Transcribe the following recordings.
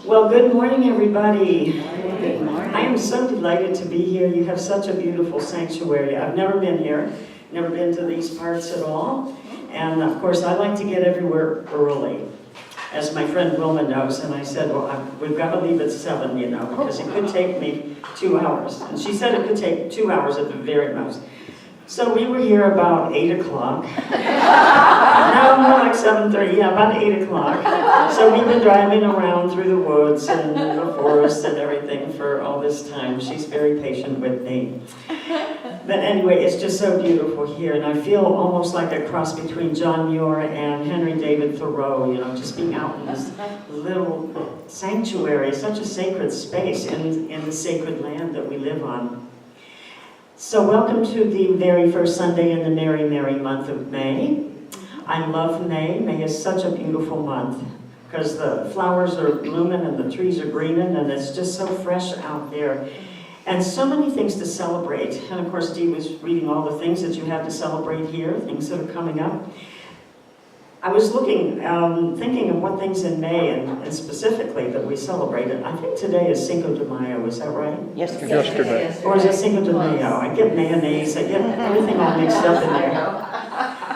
Well, good morning, everybody. Good morning. I am so delighted to be here. You have such a beautiful sanctuary. I've never been here, never been to these parts at all. And of course, I like to get everywhere early, as my friend Wilma knows. And I said, well, we've got to leave at 7, you know, because it could take me 2 hours. And she said it could take 2 hours at the very most. So we were here about 8 o'clock. No, more like 7:30, yeah, about 8 o'clock. So we've been driving around through the woods and the forest and everything for all this time. She's very patient with me. But anyway, it's just so beautiful here, and I feel almost like a cross between John Muir and Henry David Thoreau, you know, just being out in this little sanctuary, such a sacred space in the sacred land that we live on. So welcome to the very first Sunday in the merry, merry month of May. I love May. May is such a beautiful month because the flowers are blooming and the trees are greening and it's just so fresh out there. And so many things to celebrate. And of course, Dee was reading all the things that you have to celebrate here, things that are coming up. I was looking, thinking of what things in May and specifically that we celebrated. I think today is Cinco de Mayo, is that right? Yesterday. Or is it Cinco de Mayo? I get mayonnaise, I get everything all mixed up in there.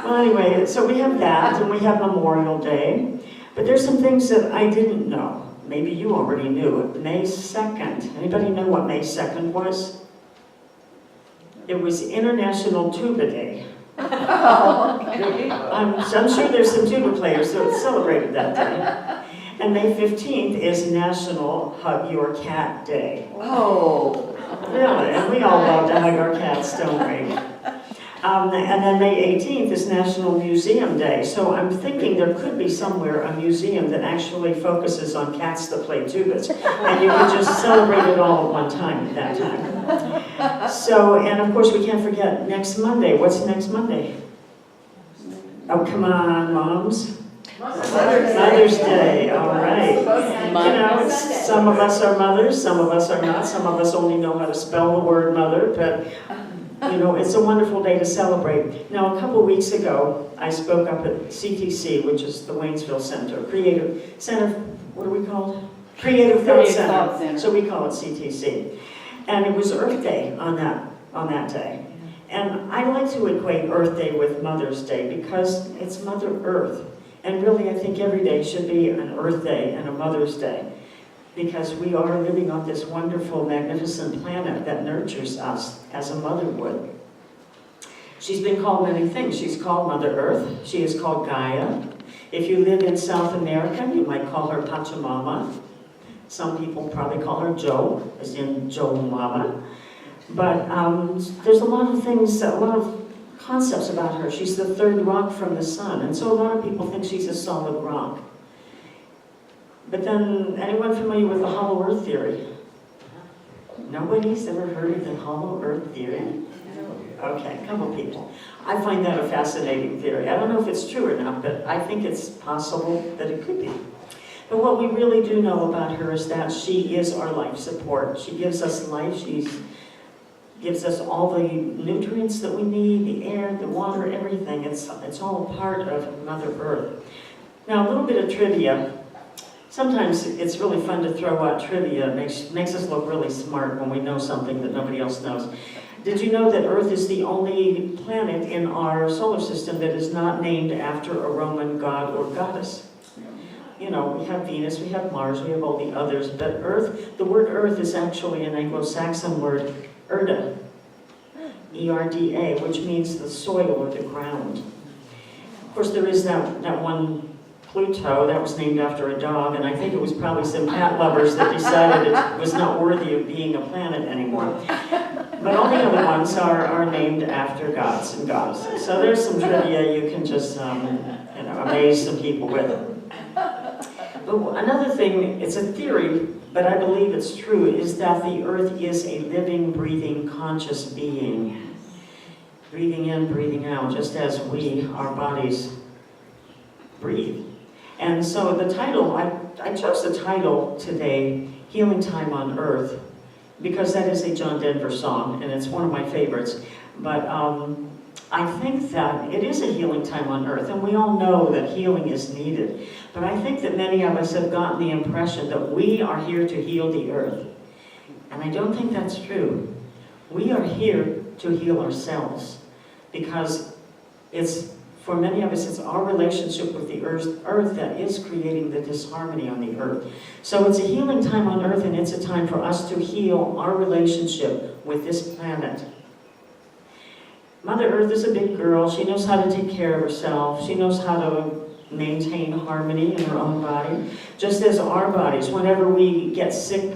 Well, anyway, so we have that, and we have Memorial Day. But there's some things that I didn't know. Maybe you already knew. May 2nd. Anybody know what May 2nd was? It was International Tuba Day. I'm sure there's some tuba players that celebrated that day. And May 15th is National Hug Your Cat Day. Oh. Really, and we all love to hug our cats, don't we? And then May 18th is National Museum Day. So I'm thinking there could be somewhere a museum that actually focuses on cats that play tubas. And you could just celebrate it all at one time at that time. So, and of course we can't forget next Monday. What's next Monday? Oh, come on, moms. Mother's Day, all right. You know, some of us are mothers, some of us are not. Some of us only know how to spell the word mother, but you know, it's a wonderful day to celebrate. Now, a couple weeks ago, I spoke up at CTC, which is the Waynesville Center, Creative Center, what are we called? Creative Thought Center. So we call it CTC. And it was Earth Day on that day. And I like to equate Earth Day with Mother's Day because it's Mother Earth. And really, I think every day should be an Earth Day and a Mother's Day because we are living on this wonderful, magnificent planet that nurtures us as a mother would. She's been called many things. She's called Mother Earth. She is called Gaia. If you live in South America, you might call her Pachamama. Some people probably call her Jo, as in Jo Mama. But there's a lot of things, a lot of concepts about her. She's the third rock from the sun, and so a lot of people think she's a solid rock. But then, anyone familiar with the hollow earth theory? Nobody's ever heard of the hollow earth theory? Okay, a couple people. I find that a fascinating theory. I don't know if it's true or not, but I think it's possible that it could be. But what we really do know about her is that she is our life support. She gives us life. She gives us all the nutrients that we need, the air, the water, everything. It's all a part of Mother Earth. Now, a little bit of trivia. Sometimes it's really fun to throw out trivia. It makes us look really smart when we know something that nobody else knows. Did you know that Earth is the only planet in our solar system that is not named after a Roman god or goddess? You know, we have Venus, we have Mars, we have all the others, but Earth, the word Earth is actually an Anglo-Saxon word, Erda, E-R-D-A, which means the soil or the ground. Of course, there is that one Pluto that was named after a dog, and I think it was probably some cat lovers that decided it was not worthy of being a planet anymore. But all the other ones are named after gods and goddesses. So there's some trivia you can just amaze some people with. But another thing, it's a theory, but I believe it's true, is that the Earth is a living, breathing, conscious being. Breathing in, breathing out, just as we, our bodies, breathe. And so the title, I chose the title today, Healing Time on Earth, because that is a John Denver song, and it's one of my favorites. But I think that it is a healing time on earth, and we all know that healing is needed. But I think that many of us have gotten the impression that we are here to heal the earth. And I don't think that's true. We are here to heal ourselves, because for many of us, it's our relationship with the earth that is creating the disharmony on the earth. So it's a healing time on earth, and it's a time for us to heal our relationship with this planet. Mother Earth is a big girl. She knows how to take care of herself. She knows how to maintain harmony in her own body. Just as our bodies, whenever we get sick,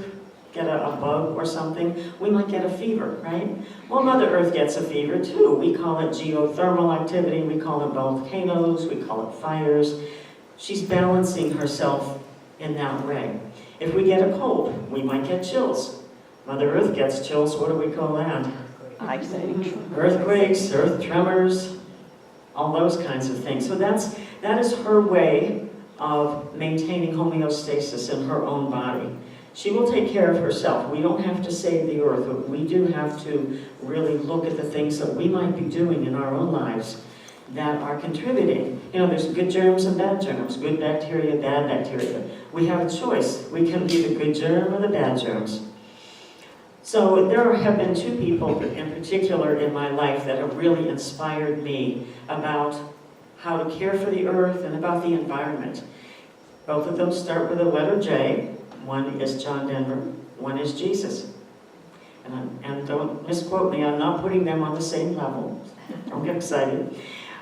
get a bug or something, we might get a fever, right? Well, Mother Earth gets a fever too. We call it geothermal activity. We call it volcanoes. We call it fires. She's balancing herself in that way. If we get a cold, we might get chills. Mother Earth gets chills. What do we call that? Ice age. Earthquakes, earth tremors, all those kinds of things. So that is her way of maintaining homeostasis in her own body. She will take care of herself. We don't have to save the earth, but we do have to really look at the things that we might be doing in our own lives that are contributing. You know, there's good germs and bad germs, good bacteria, bad bacteria. We have a choice. We can be the good germ or the bad germs. So there have been two people in particular in my life that have really inspired me about how to care for the earth and about the environment. Both of them start with a letter J. One is John Denver, one is Jesus. And don't misquote me, I'm not putting them on the same level. Don't get excited.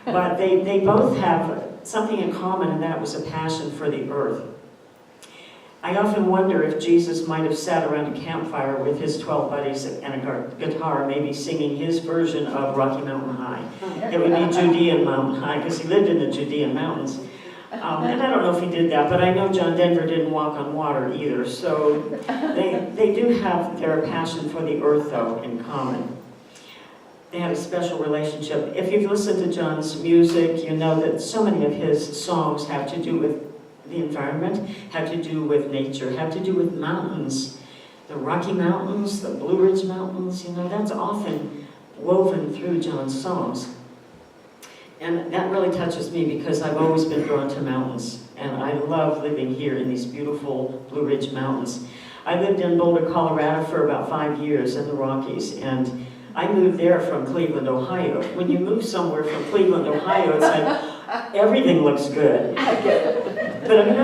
But they both have something in common, and that was a passion for the earth. I often wonder if Jesus might have sat around a campfire with his 12 buddies and a guitar, maybe singing his version of Rocky Mountain High. It would be Judean Mountain High, because he lived in the Judean mountains. And I don't know if he did that, but I know John Denver didn't walk on water either. So they do have their passion for the earth, though, in common. They had a special relationship. If you've listened to John's music, you know that so many of his songs have to do with the environment, have to do with nature, have to do with mountains. The Rocky Mountains, the Blue Ridge Mountains, you know, that's often woven through John's songs. And that really touches me because I've always been drawn to mountains. And I love living here in these beautiful Blue Ridge Mountains. I lived in Boulder, Colorado for about 5 years in the Rockies. And I moved there from Cleveland, Ohio. When you move somewhere from Cleveland, Ohio, it's like everything looks good. But I mean,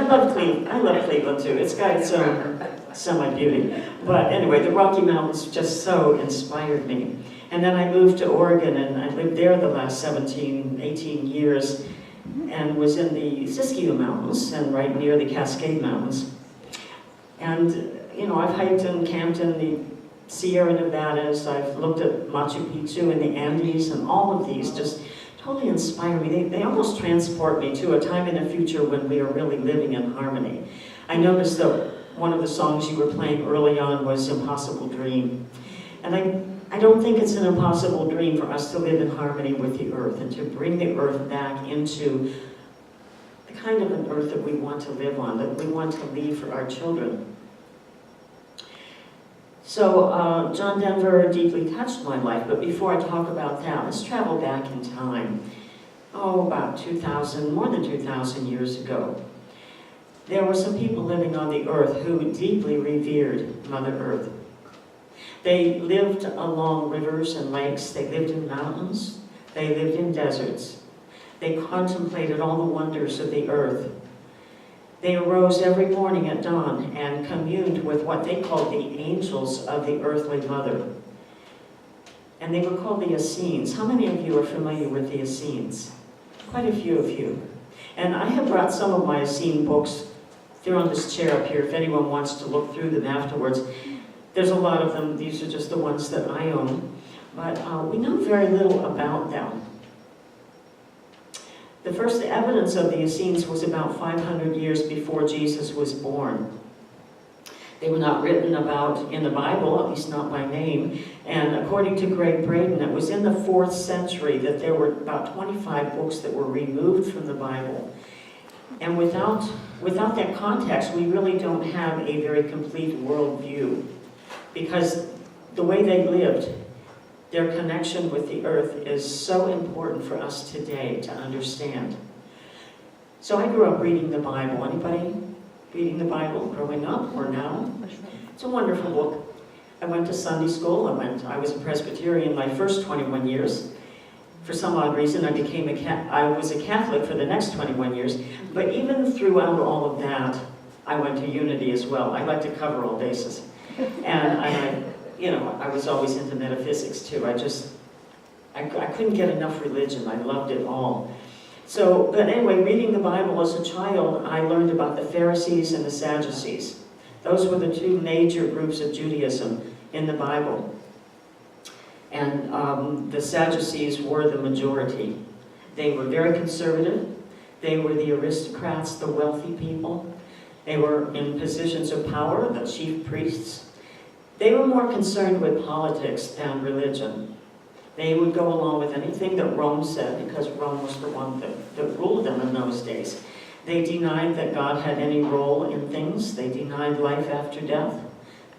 I love Cleveland too. It's got its own semi-beauty. But anyway, the Rocky Mountains just so inspired me. And then I moved to Oregon, and I lived there the last 17, 18 years, and was in the Siskiyou Mountains, and right near the Cascade Mountains. And, you know, I've hiked and camped in the Sierra Nevadas. I've looked at Machu Picchu and the Andes, and all of these just totally inspire me. They almost transport me to a time in the future when we are really living in harmony. I noticed that one of the songs you were playing early on was Impossible Dream. And I don't think it's an impossible dream for us to live in harmony with the earth and to bring the earth back into the kind of an earth that we want to live on, that we want to leave for our children. So John Denver deeply touched my life, but before I talk about that, let's travel back in time. Oh, about 2,000, more than 2,000 years ago. There were some people living on the earth who deeply revered Mother Earth. They lived along rivers and lakes, they lived in mountains, they lived in deserts. They contemplated all the wonders of the earth. They arose every morning at dawn and communed with what they called the angels of the earthly mother. And they were called the Essenes. How many of you are familiar with the Essenes? Quite a few of you. And I have brought some of my Essene books. They're on this chair up here if anyone wants to look through them afterwards. There's a lot of them. These are just the ones that I own. But we know very little about them. The first evidence of the Essenes was about 500 years before Jesus was born. They were not written about in the Bible, at least not by name. And according to Greg Braden, it was in the 4th century that there were about 25 books that were removed from the Bible. And without that context, we really don't have a very complete worldview. Because the way they lived Their connection with the earth is so important for us today to understand. So I grew up reading the Bible. Anybody reading the Bible growing up or now? It's a wonderful book. I went to Sunday school. I was a Presbyterian my first 21 years. For some odd reason, I was a Catholic for the next 21 years. But even throughout all of that, I went to Unity as well. I like to cover all bases. And I was always into metaphysics too. I couldn't get enough religion. I loved it all. But anyway, reading the Bible as a child, I learned about the Pharisees and the Sadducees. Those were the two major groups of Judaism in the Bible. And the Sadducees were the majority. They were very conservative. They were the aristocrats, the wealthy people. They were in positions of power, the chief priests. They were more concerned with politics than religion. They would go along with anything that Rome said because Rome was the one that ruled them in those days. They denied that God had any role in things. They denied life after death.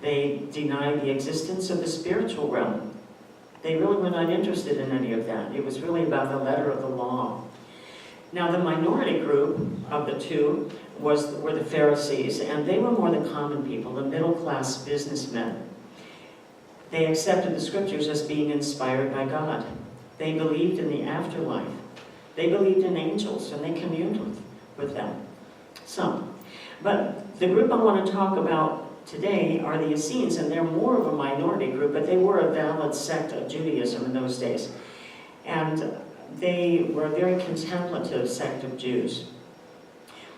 They denied the existence of the spiritual realm. They really were not interested in any of that. It was really about the letter of the law. Now, the minority group of the two were the Pharisees, and they were more the common people, the middle-class businessmen. They accepted the scriptures as being inspired by God. They believed in the afterlife. They believed in angels, and they communed with them. Some. But the group I want to talk about today are the Essenes, and they're more of a minority group, but they were a valid sect of Judaism in those days. And they were a very contemplative sect of Jews.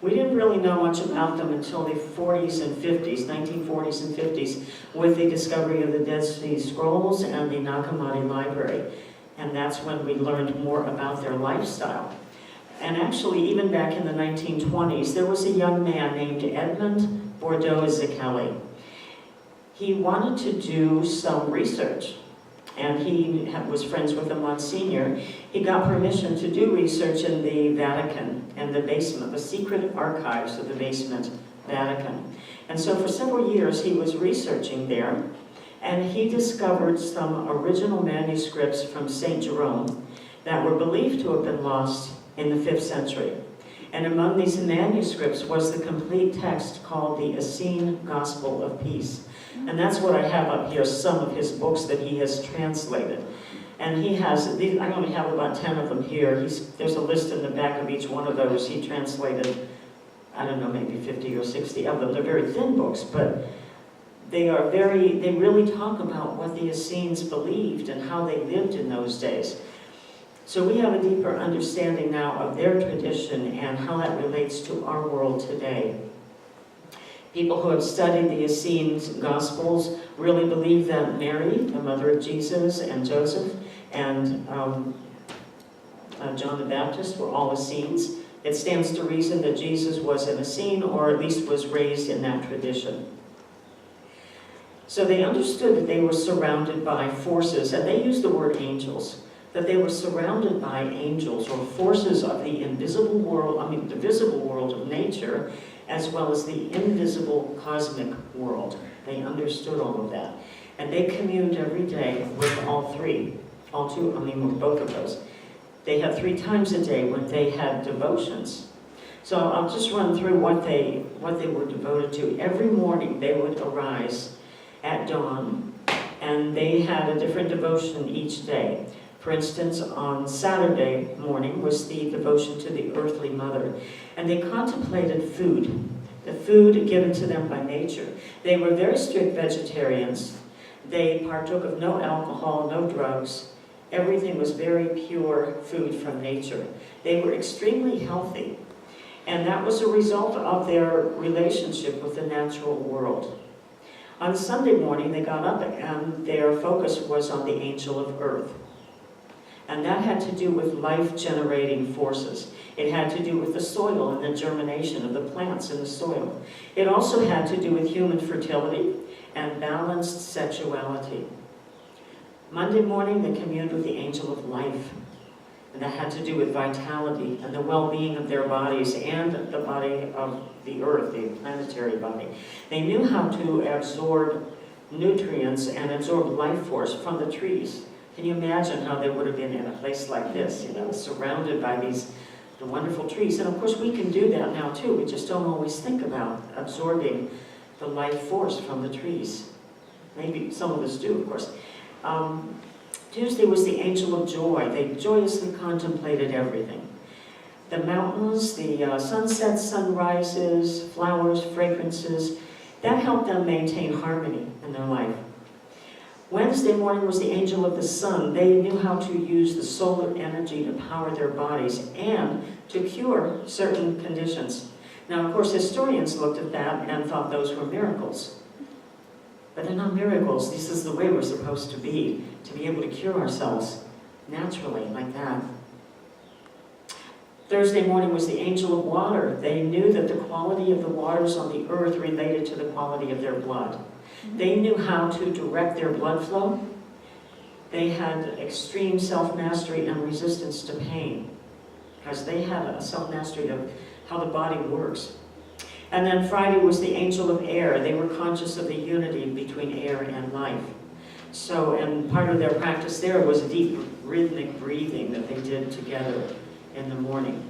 We didn't really know much about them until the 40s and 50s, 1940s and 50s, with the discovery of the Dead Sea Scrolls and the Nag Hammadi Library. And that's when we learned more about their lifestyle. And actually, even back in the 1920s, there was a young man named Edmund Bordeaux-Zichelli. He wanted to do some research, and he was friends with a Monsignor. He got permission to do research in the Vatican and the basement, the secret archives of the basement Vatican. And so for several years he was researching there, and he discovered some original manuscripts from St. Jerome that were believed to have been lost in the 5th century. And among these manuscripts was the complete text called the Essene Gospel of Peace. And that's what I have up here, some of his books that he has translated. And he has, I only have about 10 of them here. There's a list in the back of each one of those. He translated, I don't know, maybe 50 or 60 of them. They're very thin books, but they really talk about what the Essenes believed and how they lived in those days. So we have a deeper understanding now of their tradition and how that relates to our world today. People who have studied the Essenes Gospels really believe that Mary, the mother of Jesus, and Joseph, and John the Baptist were all Essenes. It stands to reason that Jesus was an Essene, or at least was raised in that tradition. So they understood that they were surrounded by forces, and they used the word angels, that they were surrounded by angels, or forces of the invisible world, the visible world of nature, as well as the invisible cosmic world. They understood all of that. And they communed every day with both of those. They had 3 times a day when they had devotions. So I'll just run through what they were devoted to. Every morning they would arise at dawn, and they had a different devotion each day. For instance, on Saturday morning was the devotion to the earthly mother, and they contemplated food, the food given to them by nature. They were very strict vegetarians. They partook of no alcohol, no drugs. Everything was very pure food from nature. They were extremely healthy, and that was a result of their relationship with the natural world. On Sunday morning, they got up and their focus was on the angel of earth. And that had to do with life-generating forces. It had to do with the soil and the germination of the plants in the soil. It also had to do with human fertility and balanced sexuality. Monday morning, they communed with the angel of life. And that had to do with vitality and the well-being of their bodies and the body of the earth, the planetary body. They knew how to absorb nutrients and absorb life force from the trees, Can you imagine how they would have been in a place like this, surrounded by the wonderful trees? And of course we can do that now too. We just don't always think about absorbing the life force from the trees. Maybe some of us do, of course. Tuesday was the angel of joy. They joyously contemplated everything. The mountains, the sunsets, sunrises, flowers, fragrances, that helped them maintain harmony in their life. Wednesday morning was the angel of the sun. They knew how to use the solar energy to power their bodies and to cure certain conditions. Now, of course, historians looked at that and thought those were miracles. But they're not miracles. This is the way we're supposed to be able to cure ourselves naturally, like that. Thursday morning was the angel of water. They knew that the quality of the waters on the earth related to the quality of their blood. They knew how to direct their blood flow. They had extreme self-mastery and resistance to pain, because they had a self-mastery of how the body works. And then Friday was the angel of air. They were conscious of the unity between air and life. So, and part of their practice there was deep rhythmic breathing that they did together in the morning.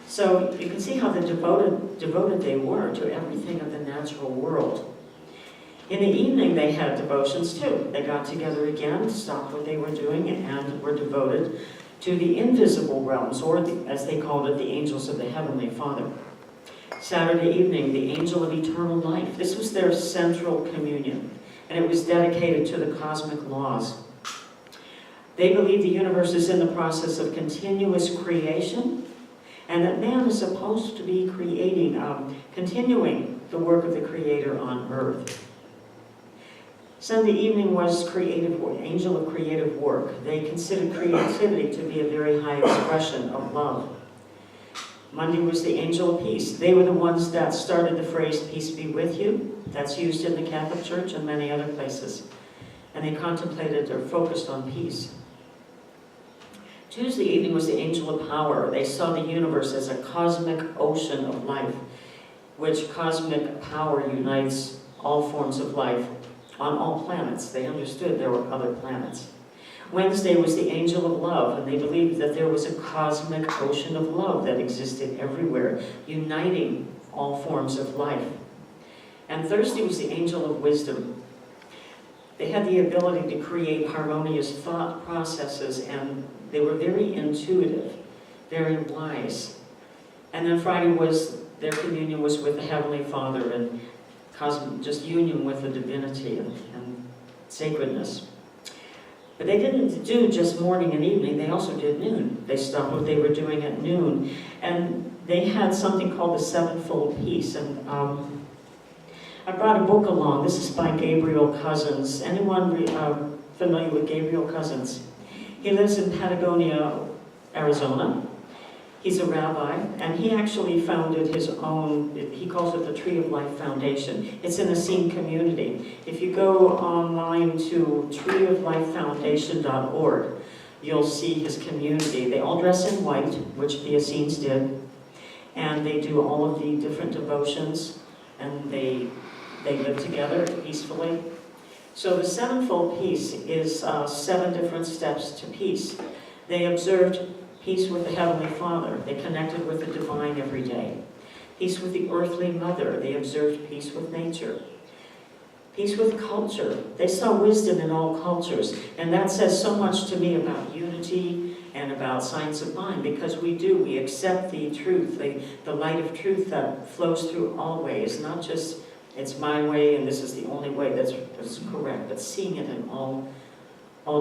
So you can see how devoted they were to everything of the natural world. In the evening they had devotions too. They got together again, stopped what they were doing, and were devoted to the invisible realms, or as they called it, the angels of the Heavenly Father. Saturday evening, the angel of eternal life. This was their central communion, and it was dedicated to the cosmic laws. They believe the universe is in the process of continuous creation, and that man is supposed to be creating, continuing the work of the Creator on earth. Sunday evening was angel of creative work. They considered creativity to be a very high expression of love. Monday was the angel of peace. They were the ones that started the phrase, "Peace be with you." That's used in the Catholic Church and many other places. And they contemplated or focused on peace. Tuesday evening was the angel of power. They saw the universe as a cosmic ocean of life, which cosmic power unites all forms of life on all planets. They understood there were other planets. Wednesday was the angel of love, and they believed that there was a cosmic ocean of love that existed everywhere, uniting all forms of life. And Thursday was the angel of wisdom. They had the ability to create harmonious thought processes, and they were very intuitive, very wise. And then Friday was, their communion was with the Heavenly Father and just union with the divinity and sacredness. But they didn't do just morning and evening, they also did noon. They stopped what they were doing at noon. And they had something called the sevenfold peace. And I brought a book along. This is by Gabriel Cousens. Anyone familiar with Gabriel Cousens? He lives in Patagonia, Arizona. He's a rabbi, and he actually founded his own, he calls it the Tree of Life Foundation. It's in the Essene community. If you go online to treeoflifefoundation.org, you'll see his community. They all dress in white, which the Essenes did, and they do all of the different devotions, and they live together peacefully. So the sevenfold peace is 7 different steps to peace. They observed peace with the Heavenly Father. They connected with the divine every day. Peace with the earthly mother. They observed peace with nature. Peace with culture. They saw wisdom in all cultures. And that says so much to me about unity and about science of mind, because we accept the truth, the light of truth that flows through all ways, not just it's my way and this is the only way that's correct, but seeing it in all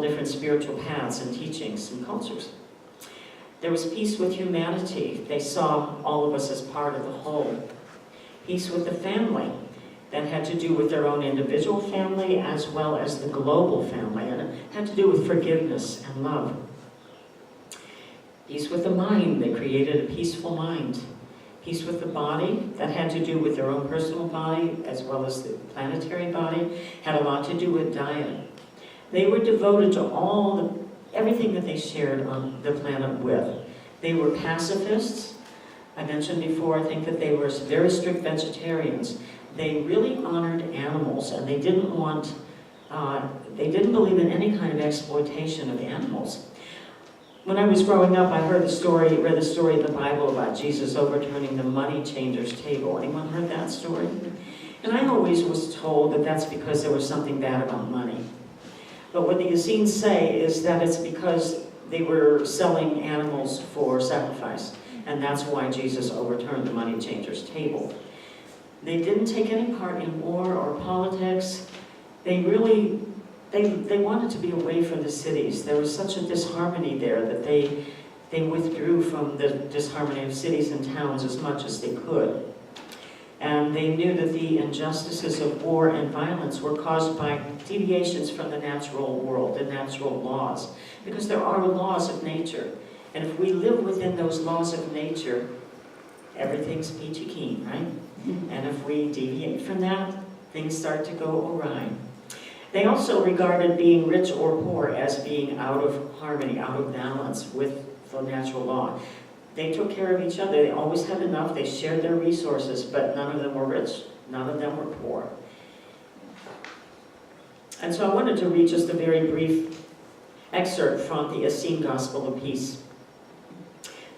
different spiritual paths and teachings and cultures. There was peace with humanity. They saw all of us as part of the whole. Peace with the family. That had to do with their own individual family as well as the global family, and it had to do with forgiveness and love. Peace with the mind. They created a peaceful mind. Peace with the body. That had to do with their own personal body as well as the planetary body. Had a lot to do with diet. They were devoted to everything that they shared on the planet with. They were pacifists. I mentioned before, I think that they were very strict vegetarians. They really honored animals, and they didn't want They didn't believe in any kind of exploitation of animals. When I was growing up, I read the story in the Bible about Jesus overturning the money changer's table. Anyone heard that story? And I always was told that that's because there was something bad about money. But what the Essenes say is that it's because they were selling animals for sacrifice, and that's why Jesus overturned the money changer's table. They didn't take any part in war or politics. They wanted to be away from the cities. There was such a disharmony there that they withdrew from the disharmony of cities and towns as much as they could. And they knew that the injustices of war and violence were caused by deviations from the natural world, the natural laws, because there are laws of nature. And if we live within those laws of nature, everything's peachy keen, right? And if we deviate from that, things start to go awry. They also regarded being rich or poor as being out of harmony, out of balance with the natural law. They took care of each other. They always had enough. They shared their resources, but none of them were rich. None of them were poor. And so I wanted to read just a very brief excerpt from the Essene Gospel of Peace.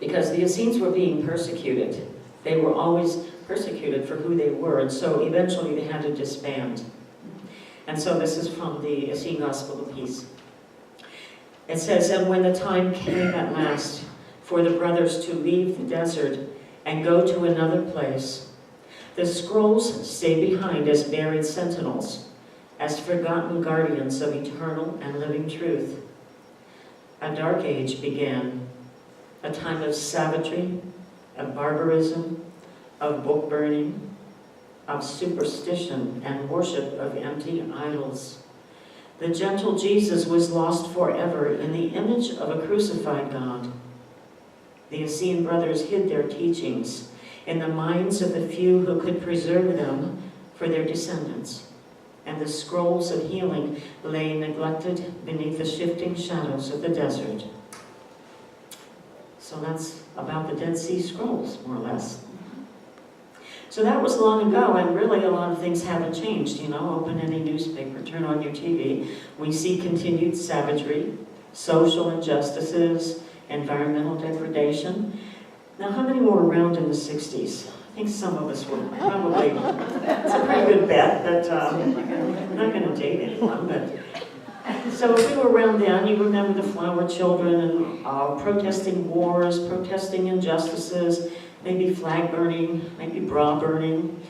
Because the Essenes were being persecuted. They were always persecuted for who they were, and so eventually they had to disband. And so this is from the Essene Gospel of Peace. It says, "And when the time came at last for the brothers to leave the desert and go to another place, the scrolls stayed behind as buried sentinels, as forgotten guardians of eternal and living truth. A dark age began, a time of savagery, of barbarism, of book burning, of superstition and worship of empty idols. The gentle Jesus was lost forever in the image of a crucified God. The Essene brothers hid their teachings in the minds of the few who could preserve them for their descendants, and the scrolls of healing lay neglected beneath the shifting shadows of the desert." So that's about the Dead Sea Scrolls, more or less. So that was long ago, and really a lot of things haven't changed. You know, open any newspaper, turn on your TV, we see continued savagery, social injustices, environmental degradation. Now, how many were around in the 60s? I think some of us were probably, it's a pretty good bet, but I'm not going to date anyone, but so if we were around then, you remember the flower children and protesting wars, protesting injustices, maybe flag burning, maybe bra burning.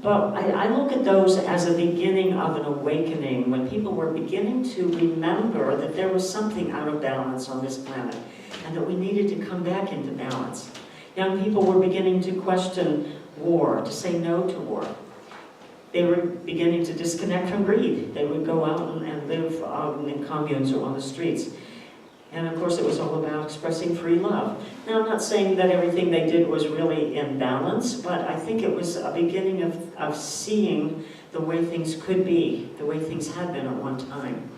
But I look at those as a beginning of an awakening, when people were beginning to remember that there was something out of balance on this planet, and that we needed to come back into balance. Young people were beginning to question war, to say no to war. They were beginning to disconnect from greed. They would go out and live in communes or on the streets. And of course it was all about expressing free love. Now I'm not saying that everything they did was really in balance, but I think it was a beginning of seeing the way things could be, the way things had been at one time.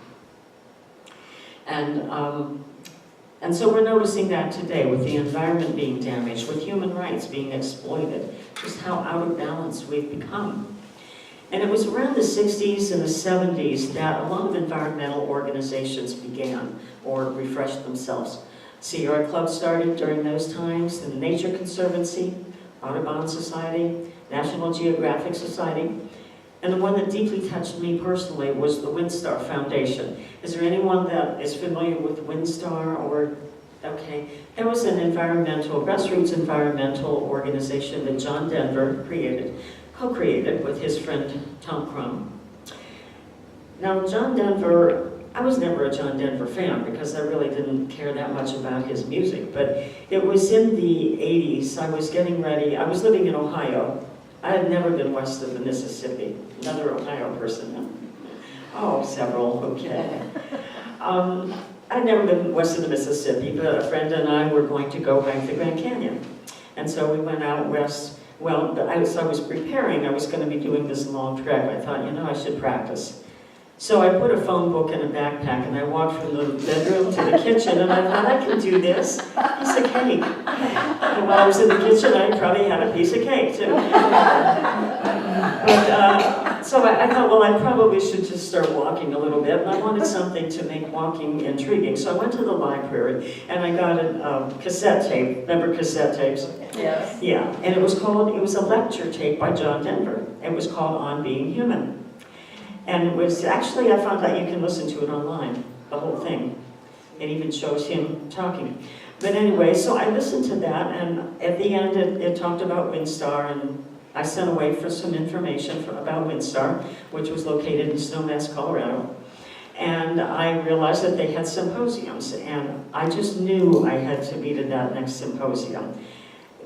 And so we're noticing that today with the environment being damaged, with human rights being exploited, just how out of balance we've become. And it was around the 60s and the 70s that a lot of environmental organizations began or refreshed themselves. Sierra Club started during those times, the Nature Conservancy, Audubon Society, National Geographic Society, and the one that deeply touched me personally was the WindStar Foundation. Is there anyone that is familiar with WindStar or, okay. There was an grassroots environmental organization that John Denver co-created with his friend Tom Crum. Now John Denver, I was never a John Denver fan because I really didn't care that much about his music, but it was in the 80s, I was getting ready, I was living in Ohio. I had never been west of the Mississippi. Another Ohio person. Oh, several, okay. I'd never been west of the Mississippi, but a friend and I were going to go hike the Grand Canyon. And so we went out west. Well, I was preparing, I was going to be doing this long trek. I thought, I should practice. So I put a phone book in a backpack and I walked from the bedroom to the kitchen and I thought, I can do this. Piece of cake. And while I was in the kitchen, I probably had a piece of cake too. But So I thought, well, I probably should just start walking a little bit, and I wanted something to make walking intriguing. So I went to the library, and I got a cassette tape. Remember cassette tapes? Yes. Yeah, and it was a lecture tape by John Denver. It was called On Being Human. And it was, actually, I found out you can listen to it online, the whole thing. It even shows him talking. But anyway, so I listened to that, and at the end it talked about Windstar, and I sent away for some information about Windstar, which was located in Snowmass, Colorado. And I realized that they had symposiums, and I just knew I had to be to that next symposium.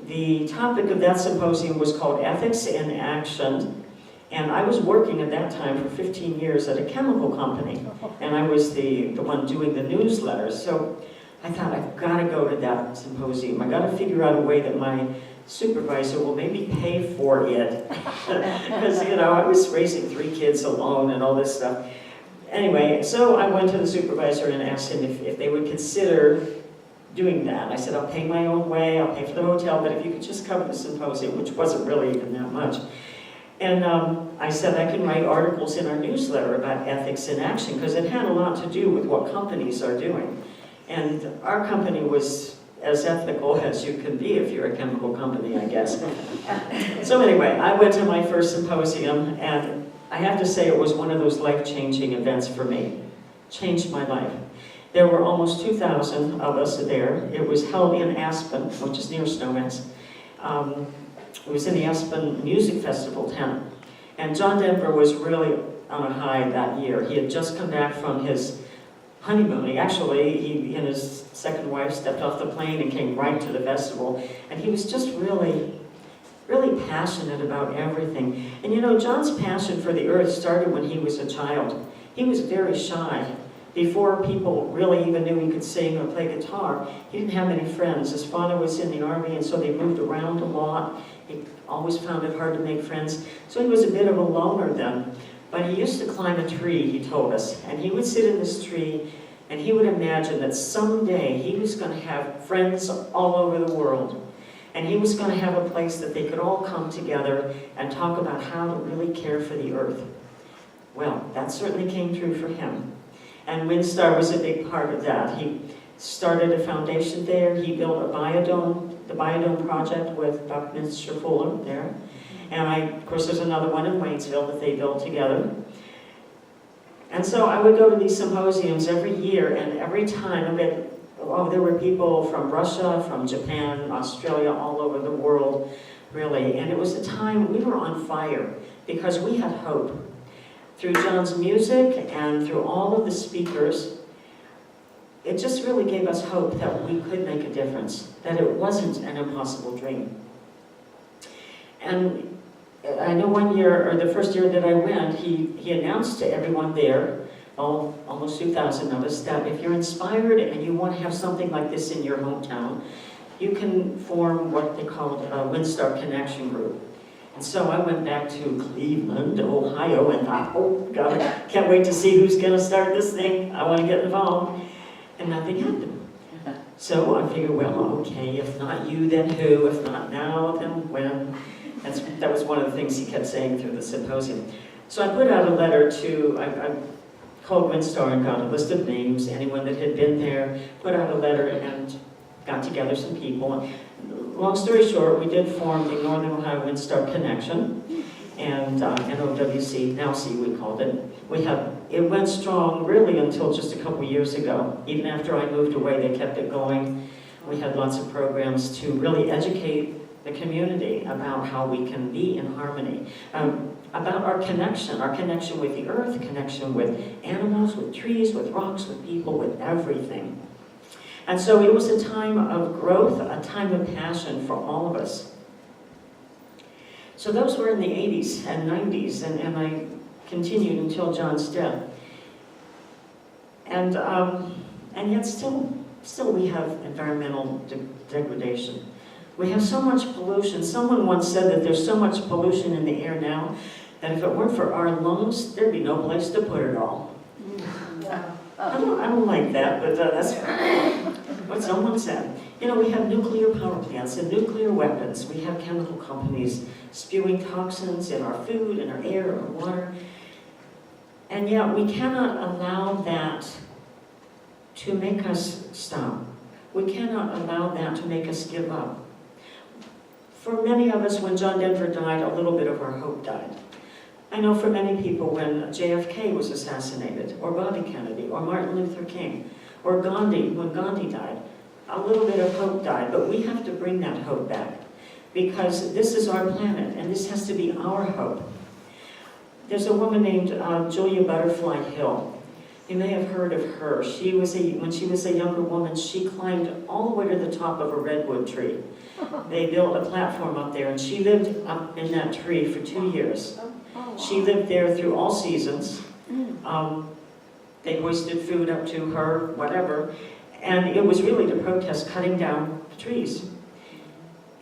The topic of that symposium was called Ethics in Action, and I was working at that time for 15 years at a chemical company, and I was the one doing the newsletters. So I thought, I've got to go to that symposium. I've got to figure out a way that my supervisor will maybe pay for it. Because, I was raising 3 kids alone and all this stuff. Anyway, so I went to the supervisor and asked him if they would consider doing that. I said, I'll pay my own way, I'll pay for the hotel, but if you could just cover the symposium, which wasn't really even that much. And I said I can write articles in our newsletter about ethics in action, because it had a lot to do with what companies are doing. And our company was as ethical as you can be if you're a chemical company, I guess. So anyway, I went to my first symposium, and I have to say it was one of those life-changing events for me. Changed my life. There were almost 2,000 of us there. It was held in Aspen, which is near Snowmass. It was in the Aspen Music Festival tent. And John Denver was really on a high that year. He had just come back from his honeymoon. He and his second wife stepped off the plane and came right to the festival. And he was just really passionate about everything. And John's passion for the earth started when he was a child. He was very shy. Before people really even knew he could sing or play guitar, he didn't have many friends. His father was in the army, and so they moved around a lot. He always found it hard to make friends. So he was a bit of a loner then. But he used to climb a tree, he told us, and he would sit in this tree, and he would imagine that someday he was going to have friends all over the world. And he was going to have a place that they could all come together and talk about how to really care for the earth. Well, that certainly came true for him. And Windstar was a big part of that. He started a foundation there. He built a biodome, the Biodome Project with Buckminster Fuller there. And of course, there's another one in Waynesville that they built together. And so I would go to these symposiums every year, and every time there were people from Russia, from Japan, Australia, all over the world, really. And it was a time we were on fire because we had hope. Through John's music and through all of the speakers, it just really gave us hope that we could make a difference, that it wasn't an impossible dream. And I know one year, or the first year that I went, he announced to everyone there, almost 2,000 of us, that if you're inspired and you want to have something like this in your hometown, you can form what they called a Windstar Connection Group. And so I went back to Cleveland, Ohio, and thought, oh God, can't wait to see who's going to start this thing. I want to get involved. And nothing happened. So I figured, well, okay, if not you, then who? If not now, then when? That was one of the things he kept saying through the symposium. So I put out a letter I called Windstar and got a list of names, anyone that had been there, put out a letter and got together some people. Long story short, we did form the Northern Ohio Windstar Connection, and NOWC, now C we called it. It went strong really until just a couple years ago. Even after I moved away, they kept it going. We had lots of programs to really educate the community about how we can be in harmony, about our connection with the earth, connection with animals, with trees, with rocks, with people, with everything. And so it was a time of growth, a time of passion for all of us. So those were in the 80s and 90s, and I continued until John's death. And yet still we have environmental degradation. We have so much pollution. Someone once said that there's so much pollution in the air now that if it weren't for our lungs, there'd be no place to put it all. I don't like that, but that's what someone said. You know, we have nuclear power plants and nuclear weapons. We have chemical companies spewing toxins in our food, in our air, our water. And yet we cannot allow that to make us stop. We cannot allow that to make us give up. For many of us, when John Denver died, a little bit of our hope died. I know for many people when JFK was assassinated, or Bobby Kennedy, or Martin Luther King, or Gandhi, when Gandhi died, a little bit of hope died, but we have to bring that hope back because this is our planet and this has to be our hope. There's a woman named Julia Butterfly Hill. You may have heard of her. When she was a younger woman, she climbed all the way to the top of a redwood tree. They built a platform up there and she lived up in that tree for 2 years. She lived there through all seasons. They hoisted food up to her, whatever. And it was really to protest cutting down the trees.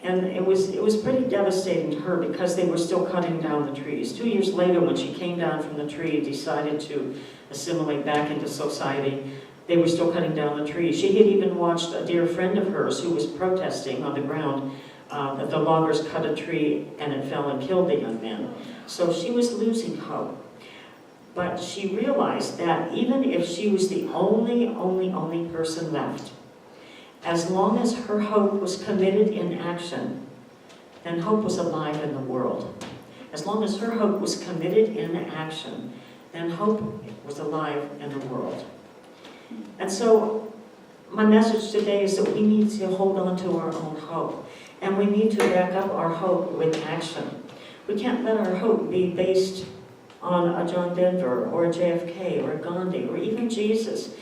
And it was pretty devastating to her because they were still cutting down the trees. 2 years later, when she came down from the tree, decided to assimilate back into society, they were still cutting down the trees. She had even watched a dear friend of hers who was protesting on the ground that the loggers cut a tree and it fell and killed the young man. So she was losing hope. But she realized that even if she was the only person left, as long as her hope was committed in action, then hope was alive in the world. As long as her hope was committed in action, then hope was alive in the world. And so my message today is that we need to hold on to our own hope. And we need to back up our hope with action. We can't let our hope be based on a John Denver or a JFK or a Gandhi or even Jesus.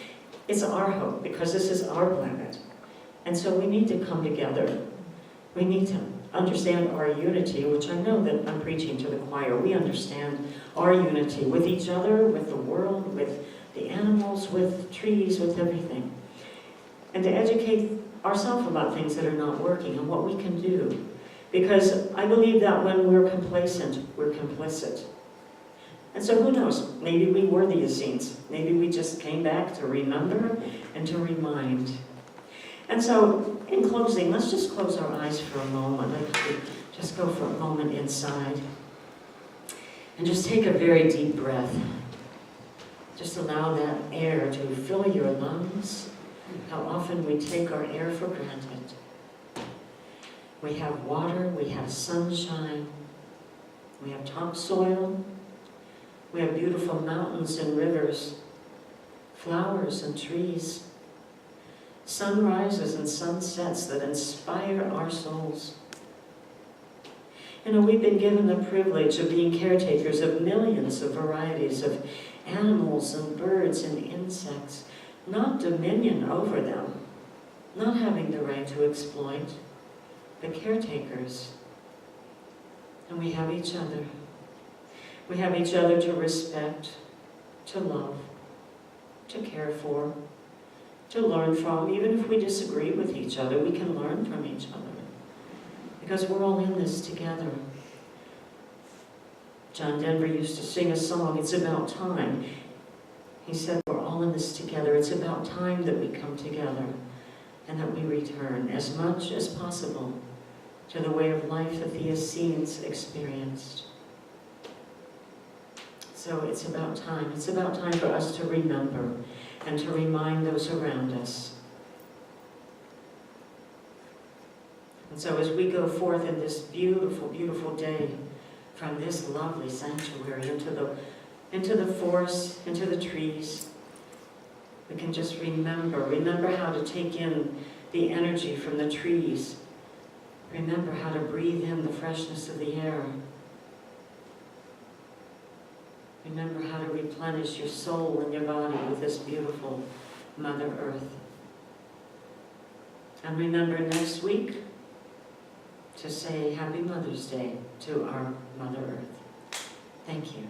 It's our hope because this is our planet. And so we need to come together. We need to understand our unity, which I know that I'm preaching to the choir. We understand our unity with each other, with the world, with the animals, with trees, with everything. And to educate ourselves about things that are not working and what we can do. Because I believe that when we're complacent, we're complicit. And so who knows, maybe we were the Essenes. Maybe we just came back to remember and to remind. And so, in closing, let's just close our eyes for a moment. Just go for a moment inside. And just take a very deep breath. Just allow that air to fill your lungs. How often we take our air for granted. We have water, we have sunshine, we have topsoil, we have beautiful mountains and rivers, flowers and trees, sunrises and sunsets that inspire our souls. You know, we've been given the privilege of being caretakers of millions of varieties of animals and birds and insects, not dominion over them, not having the right to exploit, but caretakers. And we have each other. We have each other to respect, to love, to care for, to learn from. Even if we disagree with each other, we can learn from each other. Because we're all in this together. John Denver used to sing a song, "It's About Time." He said, we're all in this together. It's about time that we come together and that we return as much as possible to the way of life that the Essenes experienced. So it's about time. It's about time for us to remember and to remind those around us. And so as we go forth in this beautiful, beautiful day from this lovely sanctuary into the forest, into the trees, we can just remember how to take in the energy from the trees. Remember how to breathe in the freshness of the air. Remember how to replenish your soul and your body with this beautiful Mother Earth. And remember next week to say Happy Mother's Day to our Mother Earth. Thank you.